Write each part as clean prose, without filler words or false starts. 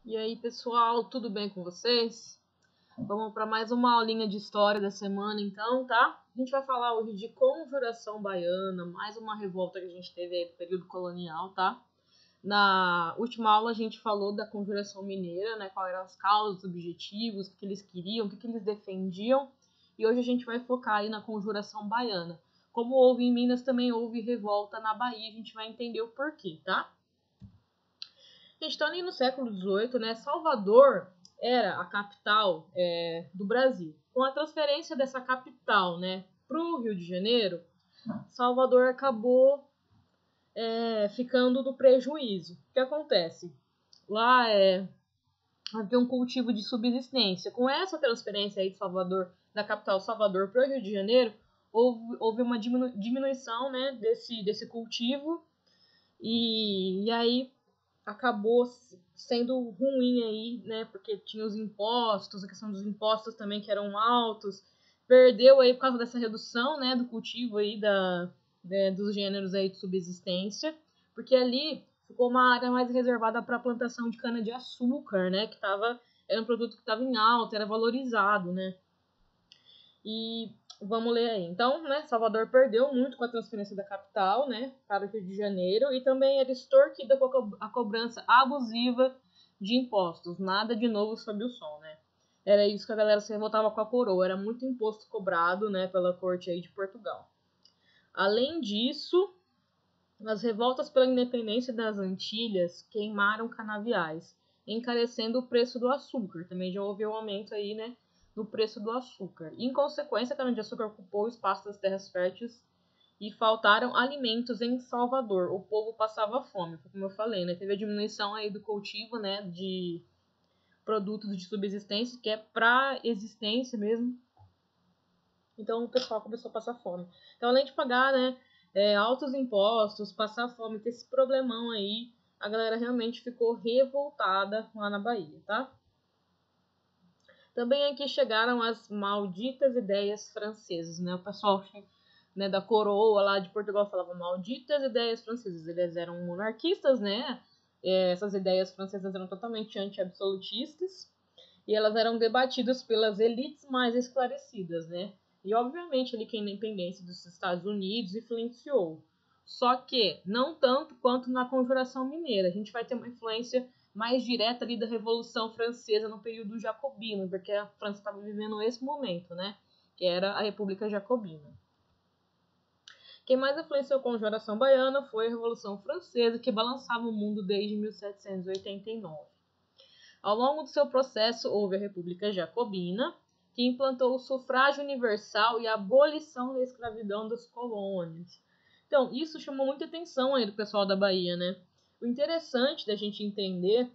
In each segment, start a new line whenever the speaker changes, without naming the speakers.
E aí, pessoal, tudo bem com vocês? Vamos para mais uma aulinha de história da semana, então, tá? A gente vai falar hoje de Conjuração Baiana, mais uma revolta que a gente teve aí no período colonial, tá? Na última aula a gente falou da Conjuração Mineira, né? Quais eram as causas, os objetivos, o que eles queriam, o que eles defendiam. E hoje a gente vai focar aí na Conjuração Baiana. Como houve em Minas, também houve revolta na Bahia, a gente vai entender o porquê, tá? A gente está ali no século XVIII, né? Salvador era a capital do Brasil. Com a transferência dessa capital, né, para o Rio de Janeiro, Salvador acabou ficando no prejuízo. O que acontece? Lá havia um cultivo de subsistência. Com essa transferência aí de Salvador, da capital Salvador para o Rio de Janeiro, houve uma diminuição, né, desse cultivo e aí acabou sendo ruim aí, né? Porque tinha os impostos, a questão dos impostos também que eram altos. Perdeu aí por causa dessa redução, né, do cultivo aí dos gêneros aí de subsistência, porque ali ficou uma área mais reservada para a plantação de cana de açúcar, né, era um produto que estava em alta, era valorizado, né? E vamos ler aí. Então, né, Salvador perdeu muito com a transferência da capital, né, para o Rio de Janeiro, e também era extorquida com a cobrança abusiva de impostos. Nada de novo sob o sol, né? Era isso que a galera se revoltava com a coroa. Era muito imposto cobrado, né, pela corte aí de Portugal. Além disso, as revoltas pela independência das Antilhas queimaram canaviais, encarecendo o preço do açúcar. Também já houve um aumento aí, né, no preço do açúcar. Em consequência, a cana-de-açúcar ocupou o espaço das terras férteis e faltaram alimentos em Salvador. O povo passava fome, como eu falei, né? Teve a diminuição aí do cultivo, né, de produtos de subsistência, que é para existência mesmo. Então o pessoal começou a passar fome. Então, além de pagar, né, altos impostos, passar fome, ter esse problemão aí, a galera realmente ficou revoltada lá na Bahia, tá? Também aqui chegaram as malditas ideias francesas, né? O pessoal, né, da coroa lá de Portugal falava malditas ideias francesas. Eles eram monarquistas, né? Essas ideias francesas eram totalmente anti-absolutistas e elas eram debatidas pelas elites mais esclarecidas, né? E obviamente ali que a independência dos Estados Unidos influenciou. Só que não tanto quanto na Conjuração Mineira. A gente vai ter uma influência mais direta ali da Revolução Francesa no período jacobino, porque a França estava vivendo esse momento, né? Que era a República Jacobina. Quem mais influenciou a Conjuração Baiana foi a Revolução Francesa, que balançava o mundo desde 1789. Ao longo do seu processo, houve a República Jacobina, que implantou o sufrágio universal e a abolição da escravidão das colônias. Então, isso chamou muita atenção aí do pessoal da Bahia, né? O interessante da gente entender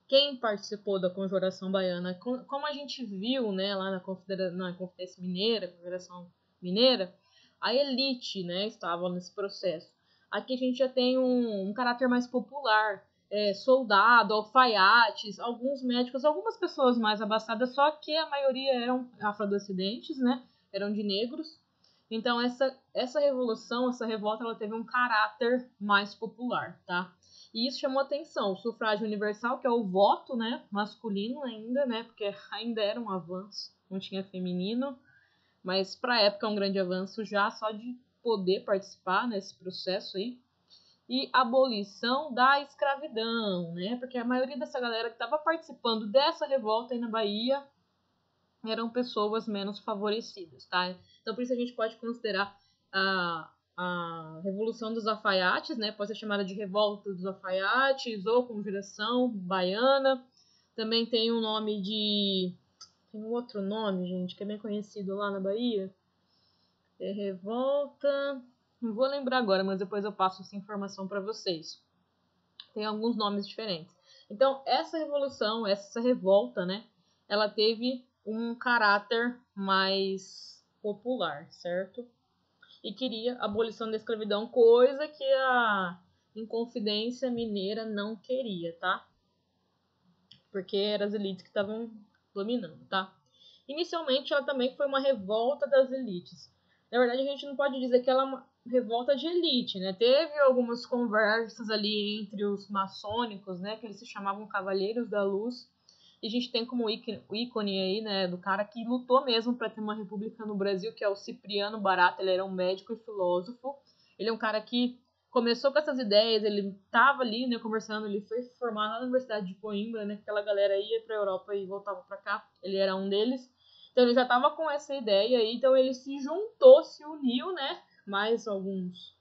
quem participou da Conjuração Baiana, como a gente viu, né, lá na Conferência Mineira, Confederação Mineira, a elite, né, estava nesse processo. Aqui a gente já tem um caráter mais popular, soldado, alfaiates, alguns médicos, algumas pessoas mais abastadas, só que a maioria eram afrodescendentes, né, eram de negros. Então essa revolução, essa revolta, ela teve um caráter mais popular, tá? E isso chamou atenção. O sufrágio universal, que é o voto, né, masculino ainda, né, porque ainda era um avanço, não tinha feminino, mas para a época é um grande avanço já só de poder participar nesse processo aí. E abolição da escravidão, né, porque a maioria dessa galera que estava participando dessa revolta aí na Bahia eram pessoas menos favorecidas, tá? Então por isso a gente pode considerar a Revolução dos Alfaiates, né? Pode ser chamada de Revolta dos Alfaiates ou Conjuração Baiana. Também tem um nome de... Tem um outro nome, gente, que é bem conhecido lá na Bahia. É Revolta... Não vou lembrar agora, mas depois eu passo essa informação para vocês. Tem alguns nomes diferentes. Então, essa revolução, essa revolta, né? Ela teve um caráter mais popular, certo? E queria a abolição da escravidão, coisa que a Inconfidência Mineira não queria, tá? Porque eram as elites que estavam dominando, tá? Inicialmente, ela também foi uma revolta das elites. Na verdade, a gente não pode dizer que ela revolta de elite, né? Teve algumas conversas ali entre os maçônicos, né? Que eles se chamavam Cavaleiros da Luz. E a gente tem como ícone aí, né? Do cara que lutou mesmo para ter uma república no Brasil, que é o Cipriano Barata. Ele era um médico e filósofo. Ele é um cara que começou com essas ideias, ele estava ali, né, conversando, ele foi formado na Universidade de Coimbra, né, aquela galera ia para a Europa e voltava para cá, ele era um deles. Então ele já estava com essa ideia aí, então ele se juntou, se uniu, né, mais alguns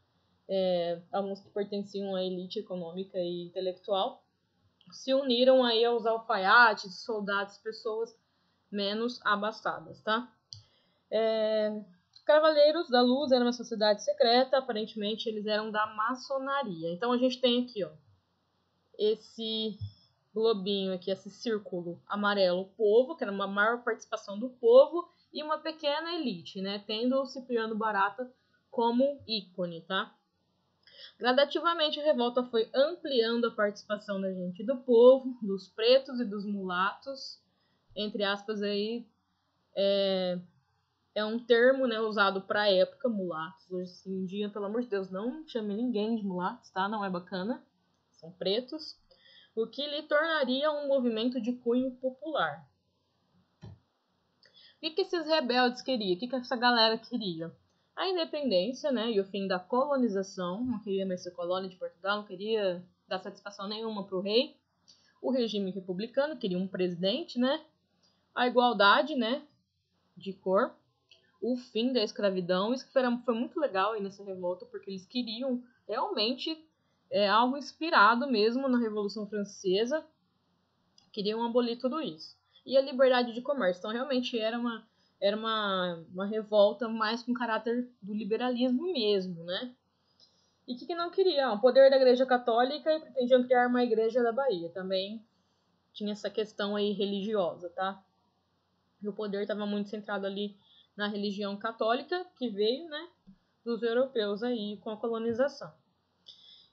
que pertenciam à elite econômica e intelectual, se uniram aí aos alfaiates, soldados, pessoas menos abastadas, tá? Cavaleiros da Luz era uma sociedade secreta, aparentemente eles eram da maçonaria. Então a gente tem aqui, ó, esse globinho aqui, esse círculo amarelo, o povo, que era uma maior participação do povo, e uma pequena elite, né, tendo o Cipriano Barata como ícone, tá? Gradativamente a revolta foi ampliando a participação da gente do povo, dos pretos e dos mulatos, entre aspas aí, é um termo, né, usado para a época, mulatos. Hoje em dia, pelo amor de Deus, não chame ninguém de mulatos, tá? Não é bacana. São pretos. O que lhe tornaria um movimento de cunho popular. O que esses rebeldes queriam? O que essa galera queria? A independência, né, e o fim da colonização. Não queria mais ser colônia de Portugal, não queria dar satisfação nenhuma para o rei. O regime republicano queria um presidente, né? A igualdade, né, de cor. O fim da escravidão. Isso que foi muito legal aí nessa revolta, porque eles queriam realmente algo inspirado mesmo na Revolução Francesa. Queriam abolir tudo isso. E a liberdade de comércio. Então, realmente era uma revolta mais com caráter do liberalismo mesmo, né? E o que não queria? O poder da Igreja Católica, e pretendiam criar uma igreja da Bahia. Também tinha essa questão aí religiosa, tá? E o poder estava muito centrado ali na religião católica, que veio, né, dos europeus aí com a colonização.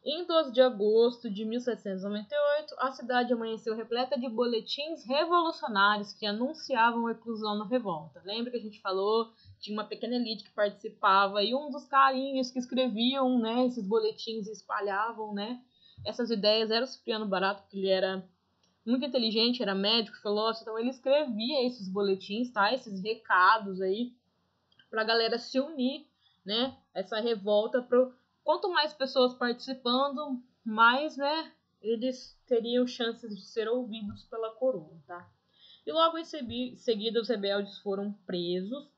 Em 12 de agosto de 1798, a cidade amanheceu repleta de boletins revolucionários que anunciavam a eclosão da revolta. Lembra que a gente falou? Tinha uma pequena elite que participava e um dos carinhos que escreviam, né, esses boletins e espalhavam, né, essas ideias era o Cipriano Barata, porque ele era muito inteligente, era médico, filósofo, então ele escrevia esses boletins, tá? Esses recados aí para a galera se unir, né? Essa revolta, quanto mais pessoas participando, mais, né, eles teriam chances de ser ouvidos pela coroa, tá? E logo em seguida os rebeldes foram presos,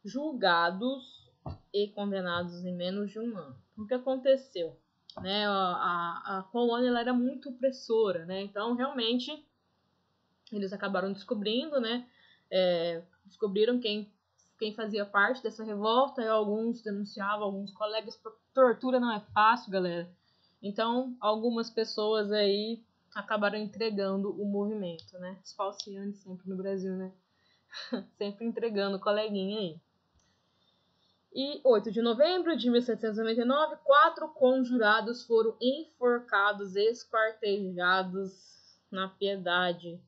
julgados e condenados em menos de um ano. O que aconteceu? Né, a colônia ela era muito opressora, né? Então realmente eles acabaram descobrindo, né? Descobriram quem fazia parte dessa revolta, e alguns denunciavam, alguns colegas. Tortura não é fácil, galera. Então algumas pessoas aí acabaram entregando o movimento, né? Os falciantes sempre no Brasil, né? Sempre entregando coleguinha aí. E 8 de novembro de 1799, 4 conjurados foram enforcados, esquartejados na Piedade.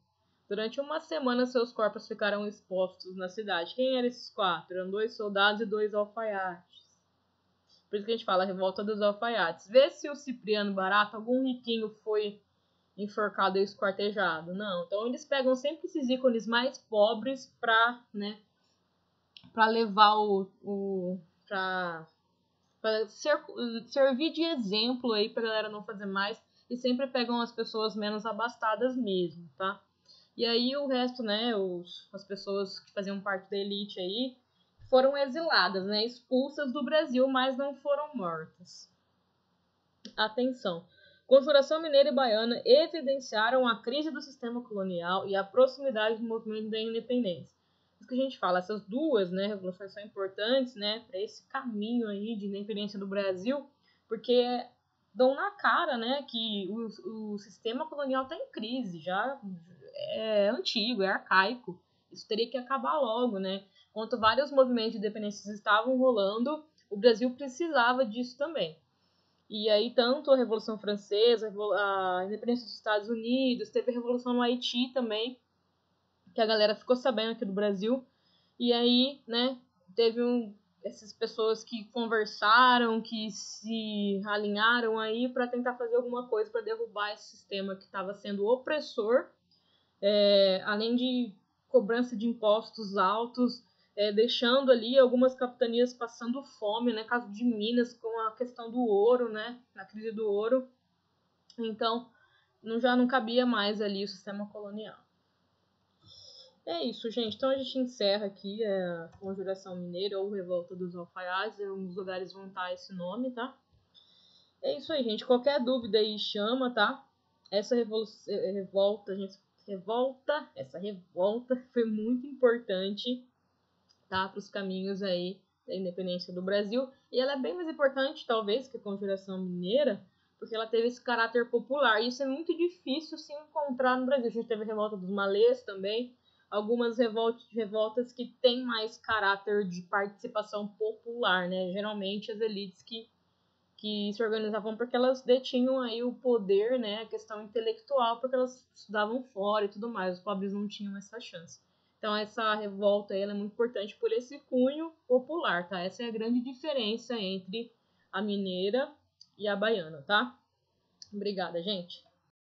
Durante uma semana, seus corpos ficaram expostos na cidade. Quem eram esses 4? Eram 2 soldados e 2 alfaiates. Por isso que a gente fala a revolta dos alfaiates. Vê se o Cipriano Barata, algum riquinho, foi enforcado e esquartejado. Não. Então eles pegam sempre esses ícones mais pobres para, né, para levar para servir de exemplo aí pra galera não fazer mais, e sempre pegam as pessoas menos abastadas mesmo, tá? E aí o resto, né, as pessoas que faziam parte da elite aí foram exiladas, né, expulsas do Brasil, mas não foram mortas. Atenção! Conjuração Mineira e Baiana evidenciaram a crise do sistema colonial e a proximidade do movimento da independência. Isso que a gente fala, essas duas, né, revoluções são importantes, né, para esse caminho aí de independência do Brasil, porque dão na cara, né, que o sistema colonial está em crise, já é antigo, é arcaico. Isso teria que acabar logo, né? Enquanto vários movimentos de independência estavam rolando, o Brasil precisava disso também. E aí, tanto a Revolução Francesa, a independência dos Estados Unidos, teve a Revolução no Haiti também, que a galera ficou sabendo aqui do Brasil. E aí, né, teve essas pessoas que conversaram, que se alinharam aí para tentar fazer alguma coisa para derrubar esse sistema que estava sendo opressor, além de cobrança de impostos altos, deixando ali algumas capitanias passando fome, né? Caso de Minas, com a questão do ouro, né? Na crise do ouro. Então, já não cabia mais ali o sistema colonial. É isso, gente. Então a gente encerra aqui a Conjuração Mineira ou Revolta dos Alfaiates. Alguns lugares vão estar esse nome, tá? É isso aí, gente. Qualquer dúvida aí chama, tá? Essa revolta, gente, essa revolta foi muito importante, tá? Para os caminhos aí da independência do Brasil. E ela é bem mais importante, talvez, que a Conjuração Mineira, porque ela teve esse caráter popular. E isso é muito difícil se encontrar no Brasil. A gente teve a Revolta dos Malês também, algumas revoltas que têm mais caráter de participação popular, né? Geralmente as elites que se organizavam porque elas detinham aí o poder, né? A questão intelectual, porque elas estudavam fora e tudo mais. Os pobres não tinham essa chance. Então essa revolta aí, ela é muito importante por esse cunho popular, tá? Essa é a grande diferença entre a mineira e a baiana, tá? Obrigada, gente.